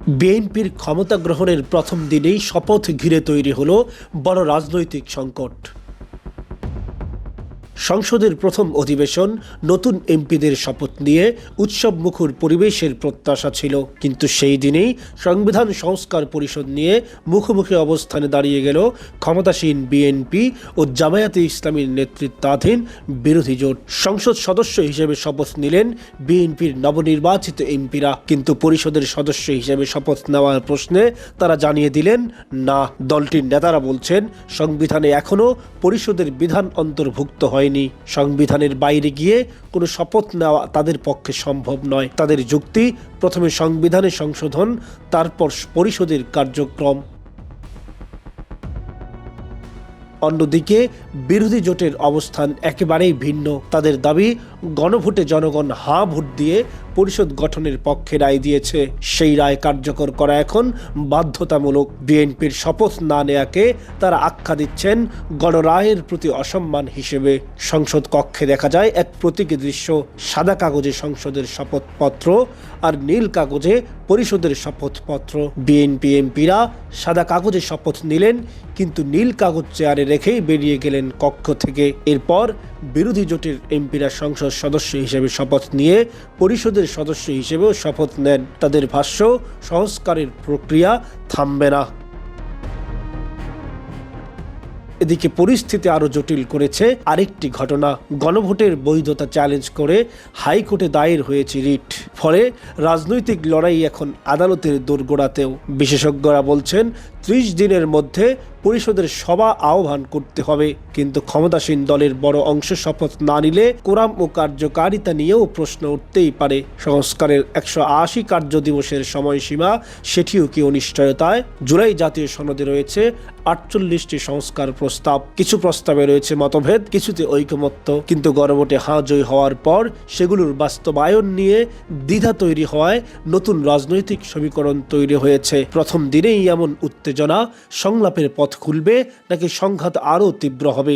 বিএনপির ক্ষমতা গ্রহণের প্রথম দিনেই শপথ ঘিরে তৈরি হলো বড় রাজনৈতিক সংকট। সংসদের প্রথম অধিবেশন, নতুন এমপিদের শপথ নিয়ে উৎসবমুখর পরিবেশের প্রত্যাশা ছিল, কিন্তু সেই দিনেই সংবিধান সংস্কার পরিষদ নিয়ে মুখোমুখি অবস্থানে দাঁড়িয়ে গেল ক্ষমতাসীন বিএনপি ও জামায়াতে ইসলামীর নেতৃত্বাধীন বিরোধী জোট। সংসদ সদস্য হিসেবে শপথ নিলেন বিএনপির নবনির্বাচিত এমপিরা, কিন্তু পরিষদের সদস্য হিসেবে শপথ নেওয়ার প্রশ্নে তারা জানিয়ে দিলেন না। দলটির নেতারা বলছেন, সংবিধানে এখনও পরিষদের বিধান অন্তর্ভুক্ত হয়নি। সংবিধানের বাইরে গিয়ে কোনো শপথ নেওয়া তাদের পক্ষে সম্ভব নয়। তাদের যুক্তি, প্রথমে সংবিধানে সংশোধন, তারপর পরিষদের কার্যক্রম। অন্যদিকে বিরোধী জোটের অবস্থান একেবারেই ভিন্ন। তাদের দাবি, গণভোটে জনগণ হাঁ ভোট দিয়ে পরিষদ গঠনের পক্ষে রায় দিয়েছে, সেই রায় কার্যকর করা এখন বাধ্যতামূলক। বিএনপির শপথ না নেয়াকে তারা আখ্যা দিচ্ছেন গণরায়ের প্রতি অসম্মান হিসেবে। সংসদ কক্ষে দেখা যায় এক প্রতীকী দৃশ্য, সাদা কাগজে সংসদের শপথপত্র আর নীল কাগজে পরিষদের শপথপত্র। বিএনপি এমপিরা সাদা কাগজে শপথ নিলেন, কিন্তু নীল কাগজ চেয়ারে রেখেই বেরিয়ে গেলেন কক্ষ থেকে। এরপর বিরোধী জোটের এমপিরা সংসদ সদস্য হিসেবে শপথ নিয়ে পরিষদের সদস্য হিসেবেও শপথ নেন। তাদের ভাষ্য, সংস্কারের প্রক্রিয়া থামবে না। এদিকে পরিস্থিতি আরও জটিল করেছে আরেকটি ঘটনা। গণভোটের বৈধতা চ্যালেঞ্জ করে হাইকোর্টে দায়ের হয়েছে রিট। ফলে রাজনৈতিক লড়াই এখন আদালতের দোরগোড়াতেও। বিশেষজ্ঞরা বলছেন, 30 দিনের মধ্যে পরিষদের সভা আহ্বান করতে হবে, কিন্তু ক্ষমতাসীন দলের বড় অংশ শপথ না নিলে কোরাম ও কার্যকারিতা নিয়েও প্রশ্ন উঠতেই পারে। সংস্কারের 180 কার্য দিবসের সময়সীমা, সেটিও কি অনিশ্চয়তায়? জুলাই জাতীয় সনদে রয়েছে 48টি সংস্কার প্রস্তাব। কিছু প্রস্তাবে রয়েছে মতভেদ, কিছুতে ঐকমত্য, কিন্তু গণভোটে হাঁ জয় হওয়ার পর সেগুলোর বাস্তবায়ন নিয়ে দ্বিধা তৈরি হওয়ায় নতুন রাজনৈতিক সমীকরণ তৈরি হয়েছে। প্রথম দিনেই এমন উত্তেজনা, সংলাপের পথ খুলবে নাকি সংঘাত আরও তীব্র হবে?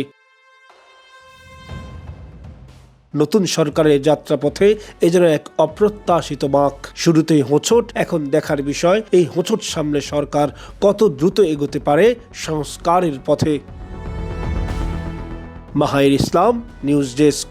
নতুন সরকারের যাত্রাপথে এ যেন এক অপ্রত্যাশিত বাঁক। শুরুতেই হোঁচট, এখন দেখার বিষয় এই হোঁচট সামলে সরকার কত দ্রুত এগোতে পারে সংস্কারের পথে। মাহাইর ইসলাম, নিউজ ডেস্ক।